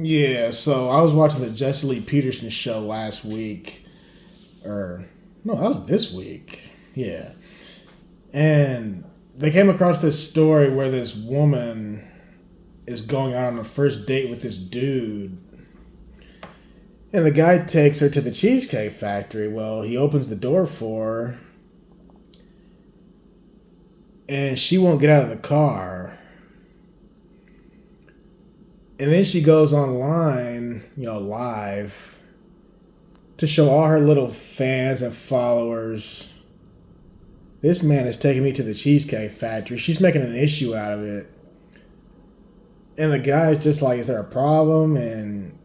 Yeah, so I was watching the Jesse Lee Peterson show last week. Or, no, that was this week. Yeah. And they came across this story where this woman is going out on a first date with this dude. And the guy takes her to the Cheesecake Factory. Well, he opens the door for her. And she won't get out of the car. And then she goes online, live, to show all her little fans and followers, this man is taking me to the Cheesecake Factory. She's making an issue out of it. And the guy's just like, is there a problem? And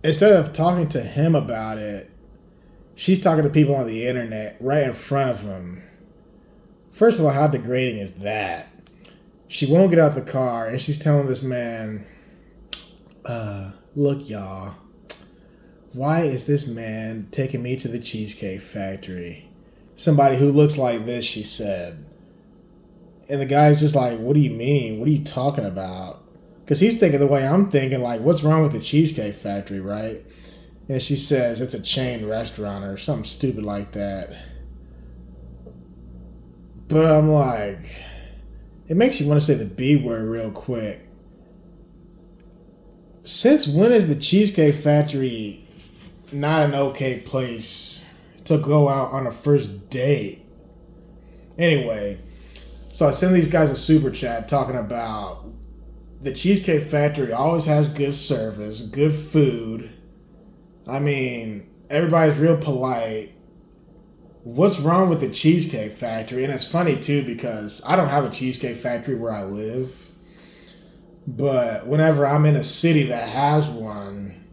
instead of talking to him about it, she's talking to people on the internet right in front of him. First of all, how degrading is that? She won't get out the car, and she's telling this man, look, y'all, why is this man taking me to the Cheesecake Factory? Somebody who looks like this, she said. And the guy's just like, what do you mean? What are you talking about? Because he's thinking the way I'm thinking, like, what's wrong with the Cheesecake Factory, right? And she says it's a chain restaurant or something stupid like that. But I'm like, it makes you want to say the B word real quick. Since when is the Cheesecake Factory not an okay place to go out on a first date? Anyway, so I send these guys a super chat talking about the Cheesecake Factory always has good service, good food. I mean, everybody's real polite. What's wrong with the Cheesecake Factory? And it's funny too because I don't have a Cheesecake Factory where I live. But whenever I'm in a city that has one,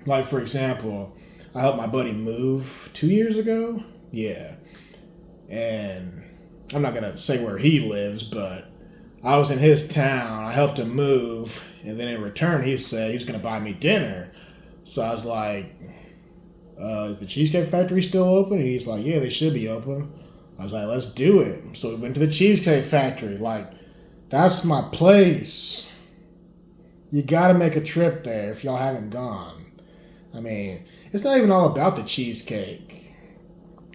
like for example, I helped my buddy move 2 years ago. Yeah. And I'm not going to say where he lives, but I was in his town. I helped him move. And then in return, he said he was going to buy me dinner. So I was like, is the Cheesecake Factory still open? And he's like, yeah, they should be open. I was like, let's do it. So we went to the Cheesecake Factory. Like, that's my place. You got to make a trip there if y'all haven't gone. I mean, it's not even all about the cheesecake.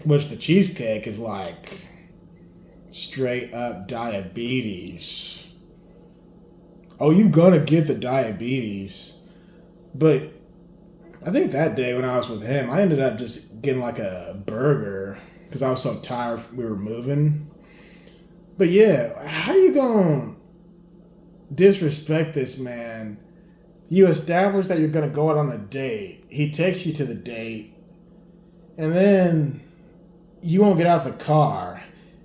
Which the cheesecake is like straight up diabetes. Oh, you gonna get the diabetes. But I think that day when I was with him, I ended up just getting like a burger because I was so tired we were moving. But yeah, how you gonna disrespect this man? You establish that you're gonna go out on a date. He takes you to the date, and then you won't get out the car.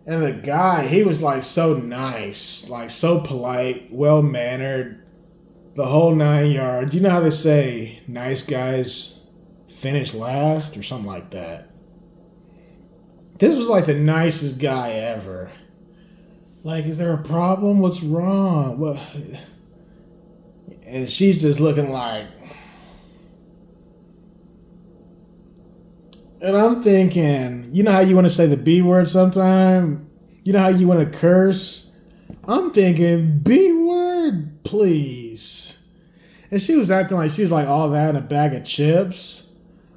And the guy, he was like so nice, like so polite, well mannered, the whole 9 yards. You know how they say nice guys finish last or something like that? This was like the nicest guy ever. Like, is there a problem? What's wrong? What? And she's just looking like. And I'm thinking, you know how you want to say the B word sometime? You know how you want to curse? I'm thinking, B word, please. And she was acting like she was like all that in a bag of chips.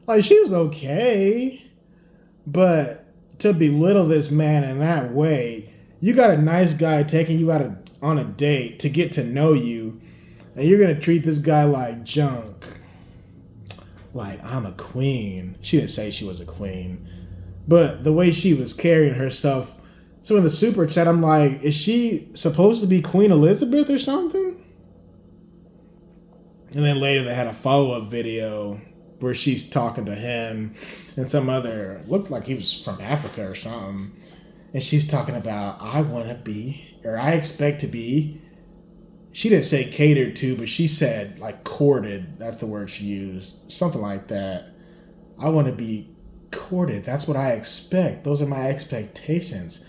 Like, she was okay. But to belittle this man in that way, you got a nice guy taking you out on a date to get to know you, and you're going to treat this guy like junk. Like, I'm a queen. She didn't say she was a queen. But the way she was carrying herself. So in the super chat, I'm like, is she supposed to be Queen Elizabeth or something? And then later they had a follow-up video where she's talking to him and some other, looked like he was from Africa or something. And she's talking about, I want to be, or I expect to be, she didn't say catered to, but she said like courted. That's the word she used. Something like that. I want to be courted. That's what I expect. Those are my expectations.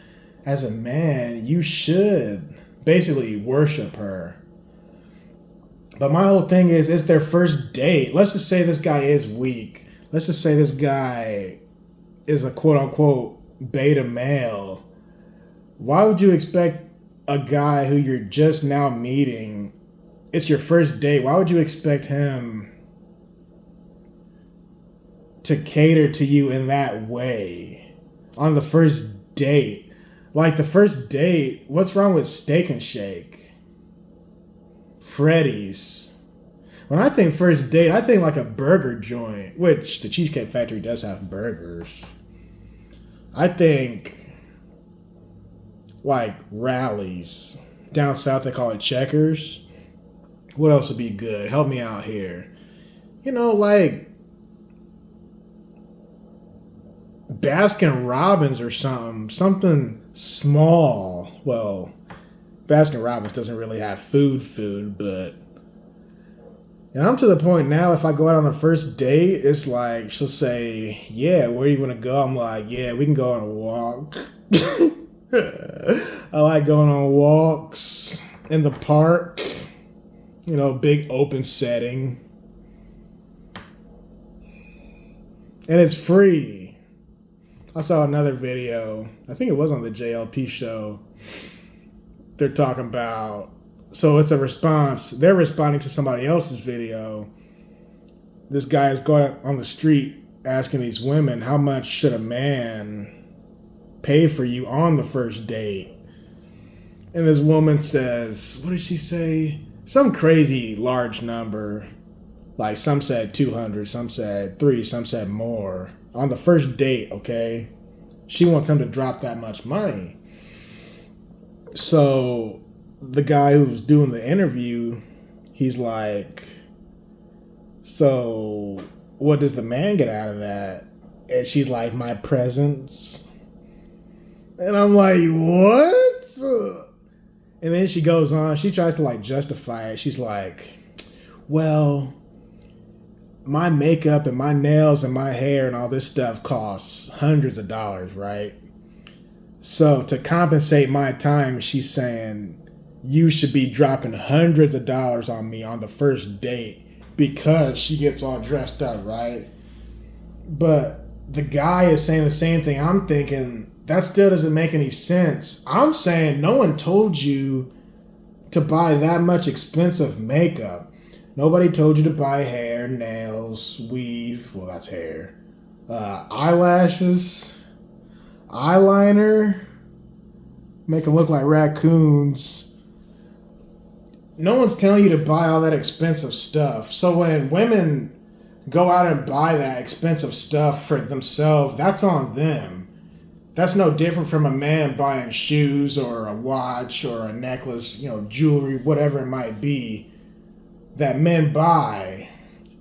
As a man, you should basically worship her. But my whole thing is, it's their first date. Let's just say this guy is weak. Let's just say this guy is a quote-unquote beta male. Why would you expect a guy who you're just now meeting it's your first date. Why would you expect him to cater to you in that way on the first date? Like, the first date, what's wrong with Steak and Shake? Freddy's. When I think first date, I think like a burger joint, which the Cheesecake Factory does have burgers. I think like Rallies. Down south, they call it Checkers. What else would be good? Help me out here. You know, like Baskin Robbins or something. Something small. Well, Baskin Robbins doesn't really have food, but... And I'm to the point now, if I go out on a first date, it's like, she'll say, yeah, where do you want to go? I'm like, yeah, we can go on a walk. I like going on walks in the park. You know, big open setting. And it's free. I saw another video. I think it was on the JLP show. They're talking about... So it's a response. They're responding to somebody else's video. This guy is going on the street asking these women, how much should a man pay for you on the first date? And this woman says, what did she say? Some crazy large number. Like some said 200, some said 3, some said more. On the first date, okay? She wants him to drop that much money. So the guy who was doing the interview, he's like, so what does the man get out of that? And she's like, my presence. And I'm like, what? And then she goes on, she tries to like justify it. She's like, well, my makeup and my nails and my hair and all this stuff costs hundreds of dollars, right? So to compensate my time, she's saying, you should be dropping hundreds of dollars on me on the first date because she gets all dressed up, right? But the guy is saying the same thing. I'm thinking, that still doesn't make any sense. I'm saying no one told you to buy that much expensive makeup. Nobody told you to buy hair, nails, weave. Well, that's hair. Eyelashes, eyeliner, make them look like raccoons. No one's telling you to buy all that expensive stuff. So when women go out and buy that expensive stuff for themselves, that's on them. That's no different from a man buying shoes or a watch or a necklace, you know, jewelry, whatever it might be, that men buy.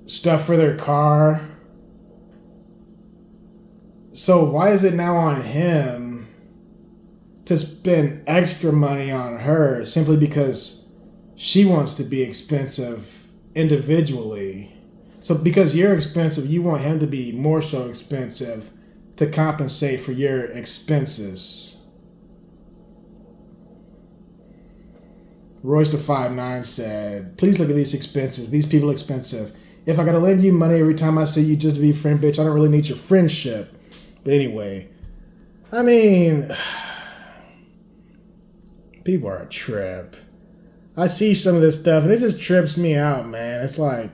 Stuff for their car. So why is it now on him to spend extra money on her simply because she wants to be expensive individually? So because you're expensive, you want him to be more so expensive to compensate for your expenses. Royce the 5'9" said, please look at these expenses. These people are expensive. If I gotta lend you money every time I see you just to be a friend, bitch, I don't really need your friendship. But anyway, I mean, people are a trip. I see some of this stuff and it just trips me out, man. It's like,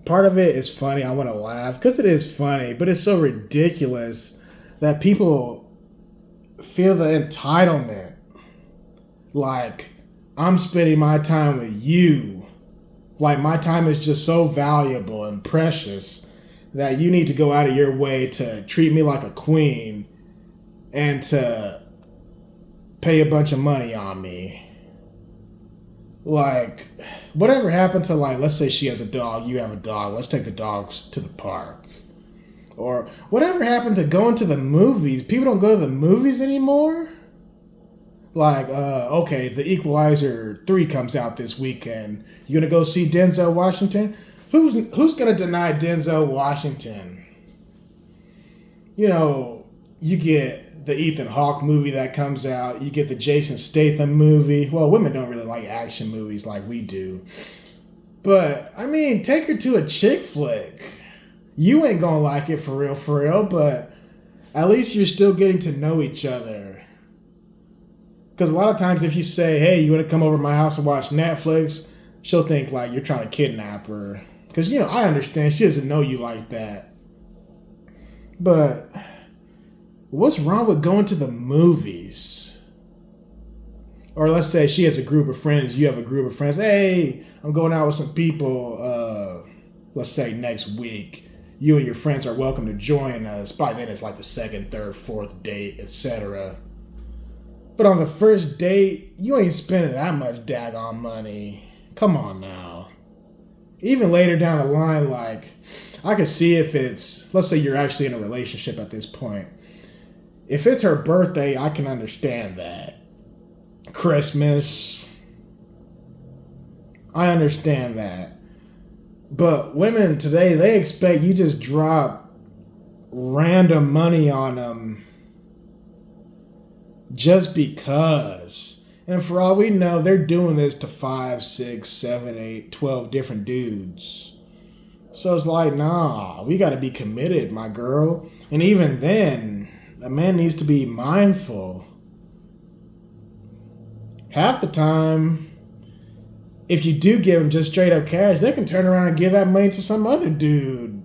part of it is funny. I want to laugh because it is funny, but it's so ridiculous that people feel the entitlement. Like, I'm spending my time with you. Like, my time is just so valuable and precious that you need to go out of your way to treat me like a queen and to pay a bunch of money on me. Like, whatever happened to, like, let's say she has a dog, you have a dog, let's take the dogs to the park. Or whatever happened to going to the movies? People don't go to the movies anymore? Like, okay, The Equalizer 3 comes out this weekend. You gonna go see Denzel Washington? Who's gonna deny Denzel Washington? You know, you get the Ethan Hawke movie that comes out. You get the Jason Statham movie. Well, women don't really like action movies like we do. But, I mean, take her to a chick flick. You ain't gonna like it for real, but at least you're still getting to know each other. Because a lot of times if you say, hey, you want to come over to my house and watch Netflix, she'll think like you're trying to kidnap her. Because, you know, I understand she doesn't know you like that. But what's wrong with going to the movies? Or let's say she has a group of friends, you have a group of friends. Hey, I'm going out with some people, let's say next week. You and your friends are welcome to join us. By then it's like the second, third, fourth date, etc. But on the first date, you ain't spending that much daggone money. Come on now. Even later down the line, like, I could see if it's, let's say you're actually in a relationship at this point. If it's her birthday, I can understand that. Christmas, I understand that. But women today, they expect you just drop random money on them just because. And for all we know, they're doing this to 5, 6, 7, 8, 12 different dudes. So it's like, nah, we got to be committed, my girl. And even then, a man needs to be mindful. Half the time, if you do give them just straight up cash, they can turn around and give that money to some other dude.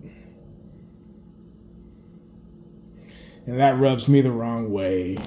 And that rubs me the wrong way.